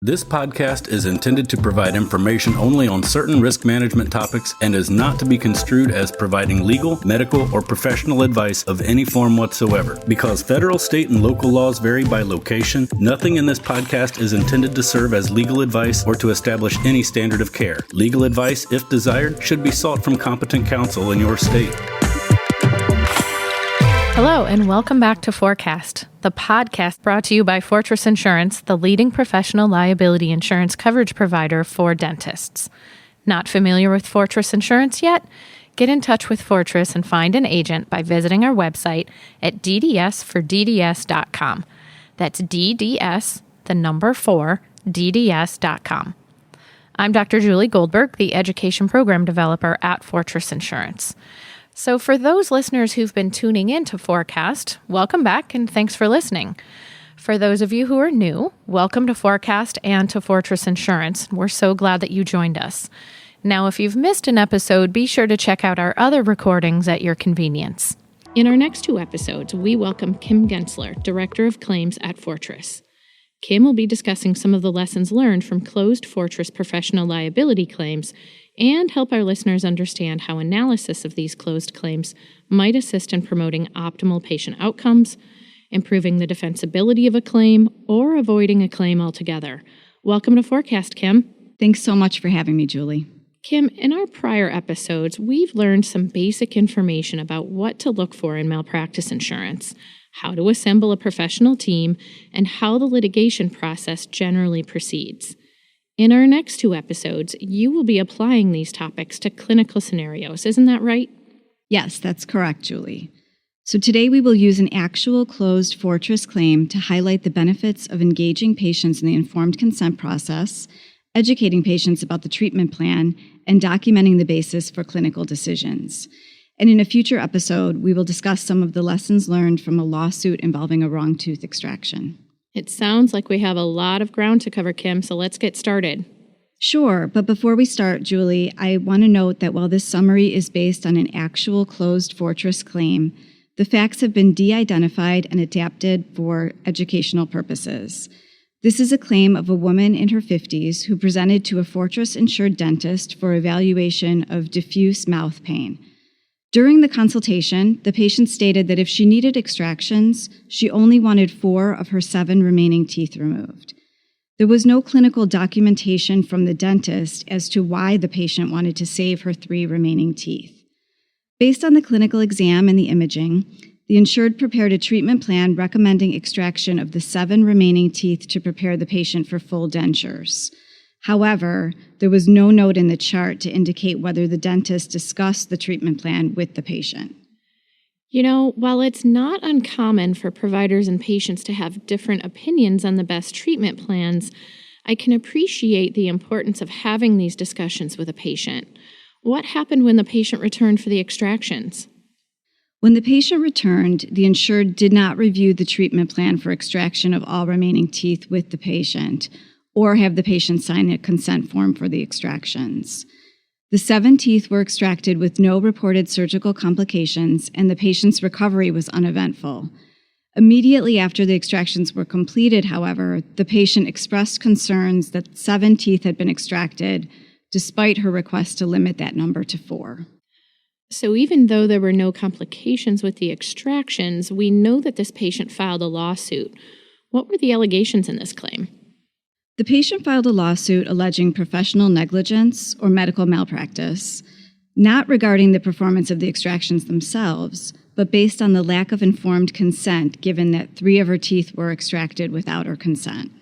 This podcast is intended to provide information only on certain risk management topics and is not to be construed as providing legal, medical, or professional advice of any form whatsoever. Because federal, state, and local laws vary by location, nothing in this podcast is intended to serve as legal advice or to establish any standard of care. Legal advice, if desired, should be sought from competent counsel in your state. Hello, and welcome back to Forecast, the podcast brought to you by Fortress Insurance, the leading professional liability insurance coverage provider for dentists. Not familiar with Fortress Insurance yet? Get in touch with Fortress and find an agent by visiting our website at ddsfordds.com. That's DDS, the number 4, DDS.com. I'm Dr. Julie Goldberg, the Education Program Developer at Fortress Insurance. So for those listeners who've been tuning in to Forecast, welcome back and thanks for listening. For those of you who are new, welcome to Forecast and to Fortress Insurance. We're so glad that you joined us. Now, if you've missed an episode, be sure to check out our other recordings at your convenience. In our next 2 episodes, we welcome Kim Gensler, Director of Claims at Fortress. Kim will be discussing some of the lessons learned from closed Fortress professional liability claims and help our listeners understand how analysis of these closed claims might assist in promoting optimal patient outcomes, improving the defensibility of a claim, or avoiding a claim altogether. Welcome to Forecast, Kim. Thanks so much for having me, Julie. Kim, in our prior episodes, we've learned some basic information about what to look for in malpractice insurance, how to assemble a professional team, and how the litigation process generally proceeds. In our next 2 episodes, you will be applying these topics to clinical scenarios. Isn't that right? Yes, that's correct, Julie. So today we will use an actual closed Fortress claim to highlight the benefits of engaging patients in the informed consent process, educating patients about the treatment plan, and documenting the basis for clinical decisions. And in a future episode, we will discuss some of the lessons learned from a lawsuit involving a wrong tooth extraction. It sounds like we have a lot of ground to cover, Kim, so let's get started. Sure, but before we start, Julie, I want to note that while this summary is based on an actual closed Fortress claim, the facts have been de-identified and adapted for educational purposes. This is a claim of a woman in her 50s who presented to a Fortress-insured dentist for evaluation of diffuse mouth pain. During the consultation, the patient stated that if she needed extractions, she only wanted 4 of her 7 remaining teeth removed. There was no clinical documentation from the dentist as to why the patient wanted to save her 3 remaining teeth. Based on the clinical exam and the imaging, the insured prepared a treatment plan recommending extraction of the 7 remaining teeth to prepare the patient for full dentures. However, there was no note in the chart to indicate whether the dentist discussed the treatment plan with the patient. You know, while it's not uncommon for providers and patients to have different opinions on the best treatment plans, I can appreciate the importance of having these discussions with a patient. What happened when the patient returned for the extractions? When the patient returned, the insured did not review the treatment plan for extraction of all remaining teeth with the patient, or have the patient sign a consent form for the extractions. The 7 teeth were extracted with no reported surgical complications, and the patient's recovery was uneventful. Immediately after the extractions were completed, however, the patient expressed concerns that 7 teeth had been extracted, despite her request to limit that number to 4. So even though there were no complications with the extractions, we know that this patient filed a lawsuit. What were the allegations in this claim? The patient filed a lawsuit alleging professional negligence or medical malpractice, not regarding the performance of the extractions themselves, but based on the lack of informed consent given that 3 of her teeth were extracted without her consent.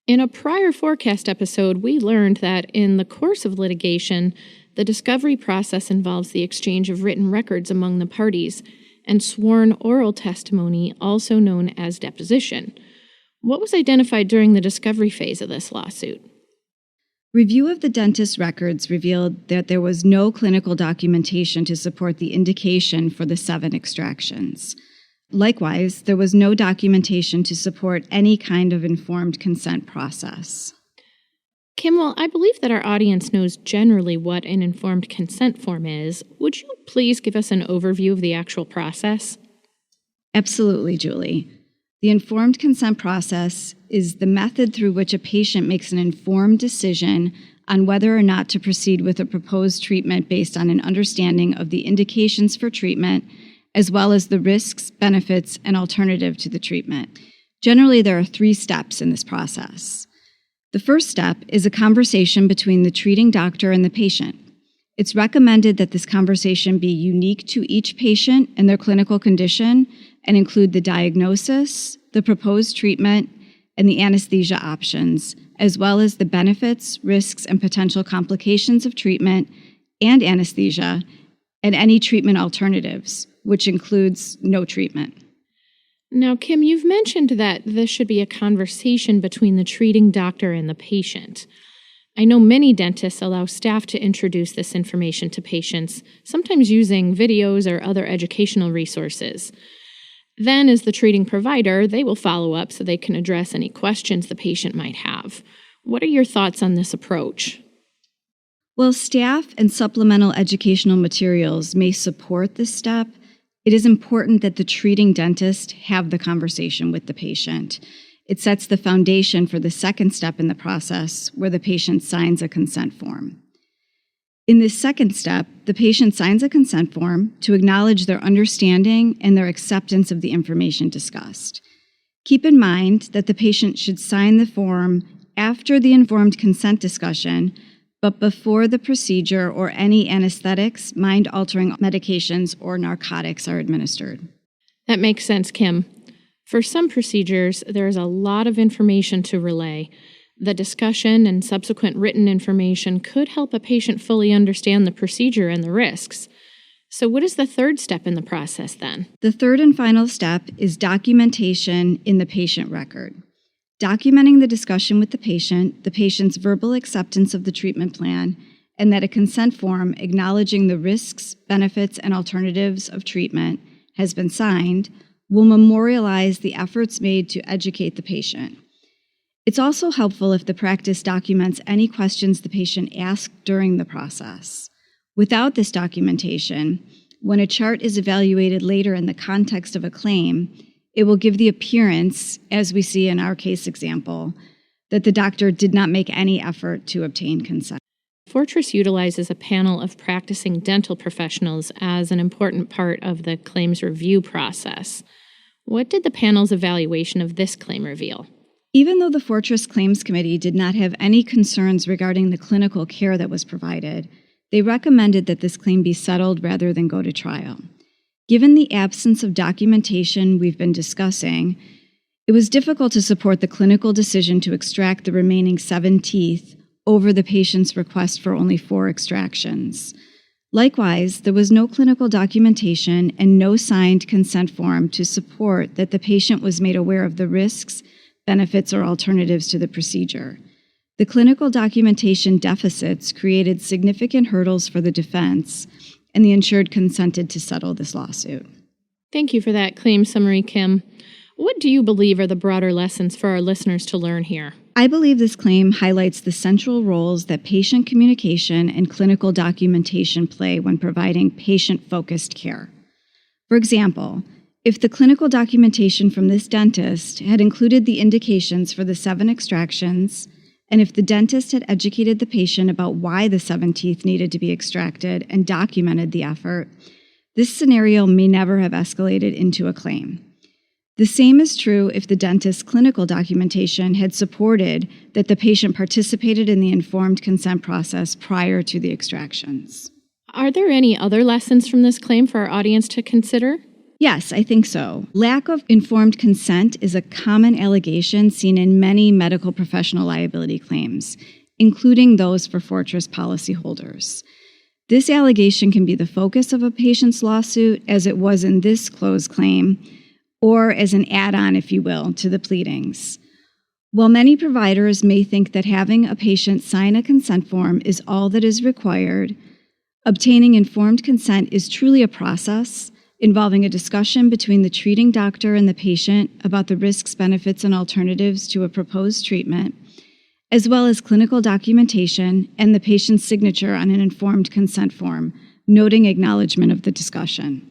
In a prior Forecast episode, we learned that in the course of litigation, the discovery process involves the exchange of written records among the parties and sworn oral testimony, also known as deposition. What was identified during the discovery phase of this lawsuit? Review of the dentist's records revealed that there was no clinical documentation to support the indication for the 7 extractions. Likewise, there was no documentation to support any kind of informed consent process. Kim, well, I believe that our audience knows generally what an informed consent form is. Would you please give us an overview of the actual process? Absolutely, Julie. The informed consent process is the method through which a patient makes an informed decision on whether or not to proceed with a proposed treatment based on an understanding of the indications for treatment, as well as the risks, benefits, and alternative to the treatment. Generally, there are 3 steps in this process. The first step is a conversation between the treating doctor and the patient. It's recommended that this conversation be unique to each patient and their clinical condition and include the diagnosis, the proposed treatment, and the anesthesia options, as well as the benefits, risks, and potential complications of treatment and anesthesia, and any treatment alternatives, which includes no treatment. Now, Kim, you've mentioned that this should be a conversation between the treating doctor and the patient. I know many dentists allow staff to introduce this information to patients, sometimes using videos or other educational resources. Then, as the treating provider, they will follow up so they can address any questions the patient might have. What are your thoughts on this approach? While staff and supplemental educational materials may support this step, it is important that the treating dentist have the conversation with the patient. It sets the foundation for the second step in the process, where the patient signs a consent form. In this second step, the patient signs a consent form to acknowledge their understanding and their acceptance of the information discussed. Keep in mind that the patient should sign the form after the informed consent discussion, but before the procedure or any anesthetics, mind-altering medications, or narcotics are administered. That makes sense, Kim. For some procedures, there is a lot of information to relay. The discussion and subsequent written information could help a patient fully understand the procedure and the risks. So what is the third step in the process then? The third and final step is documentation in the patient record. Documenting the discussion with the patient's verbal acceptance of the treatment plan, and that a consent form acknowledging the risks, benefits, and alternatives of treatment has been signed, will memorialize the efforts made to educate the patient. It's also helpful if the practice documents any questions the patient asked during the process. Without this documentation, when a chart is evaluated later in the context of a claim, it will give the appearance, as we see in our case example, that the doctor did not make any effort to obtain consent. Fortress utilizes a panel of practicing dental professionals as an important part of the claims review process. What did the panel's evaluation of this claim reveal? Even though the Fortress Claims Committee did not have any concerns regarding the clinical care that was provided, they recommended that this claim be settled rather than go to trial. Given the absence of documentation we've been discussing, it was difficult to support the clinical decision to extract the remaining 7 teeth over the patient's request for only 4 extractions. Likewise, there was no clinical documentation and no signed consent form to support that the patient was made aware of the risks, benefits, or alternatives to the procedure. The clinical documentation deficits created significant hurdles for the defense, and the insured consented to settle this lawsuit. Thank you for that claim summary, Kim. What do you believe are the broader lessons for our listeners to learn here? I believe this claim highlights the central roles that patient communication and clinical documentation play when providing patient-focused care. For example, if the clinical documentation from this dentist had included the indications for the 7 extractions, and if the dentist had educated the patient about why the 7 teeth needed to be extracted and documented the effort, this scenario may never have escalated into a claim. The same is true if the dentist's clinical documentation had supported that the patient participated in the informed consent process prior to the extractions. Are there any other lessons from this claim for our audience to consider? Yes, I think so. Lack of informed consent is a common allegation seen in many medical professional liability claims, including those for Fortress policyholders. This allegation can be the focus of a patient's lawsuit, as it was in this closed claim, or as an add-on, if you will, to the pleadings. While many providers may think that having a patient sign a consent form is all that is required, obtaining informed consent is truly a process involving a discussion between the treating doctor and the patient about the risks, benefits, and alternatives to a proposed treatment, as well as clinical documentation and the patient's signature on an informed consent form, noting acknowledgement of the discussion.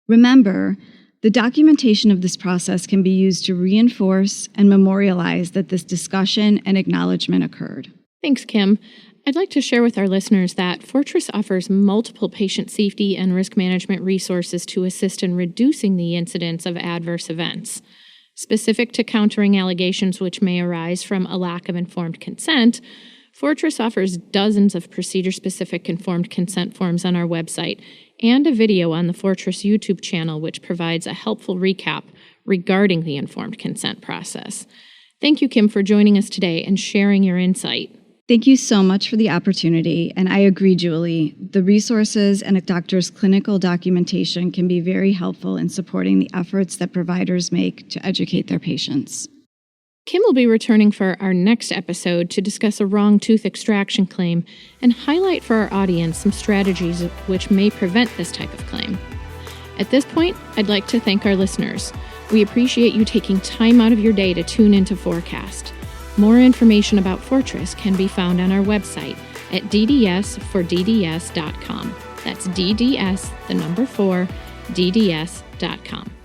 Remember, The documentation of this process can be used to reinforce and memorialize that this discussion and acknowledgement occurred. Thanks, Kim. I'd like to share with our listeners that Fortress offers multiple patient safety and risk management resources to assist in reducing the incidence of adverse events. Specific to countering allegations which may arise from a lack of informed consent, Fortress offers dozens of procedure-specific informed consent forms on our website and a video on the Fortress YouTube channel which provides a helpful recap regarding the informed consent process. Thank you, Kim, for joining us today and sharing your insight. Thank you so much for the opportunity, and I agree, Julie. The resources and a doctor's clinical documentation can be very helpful in supporting the efforts that providers make to educate their patients. Kim will be returning for our next episode to discuss a wrong tooth extraction claim and highlight for our audience some strategies which may prevent this type of claim. At this point, I'd like to thank our listeners. We appreciate you taking time out of your day to tune into Forecast. More information about Fortress can be found on our website at ddsfordds.com. That's DDS, the number 4, DDS.com.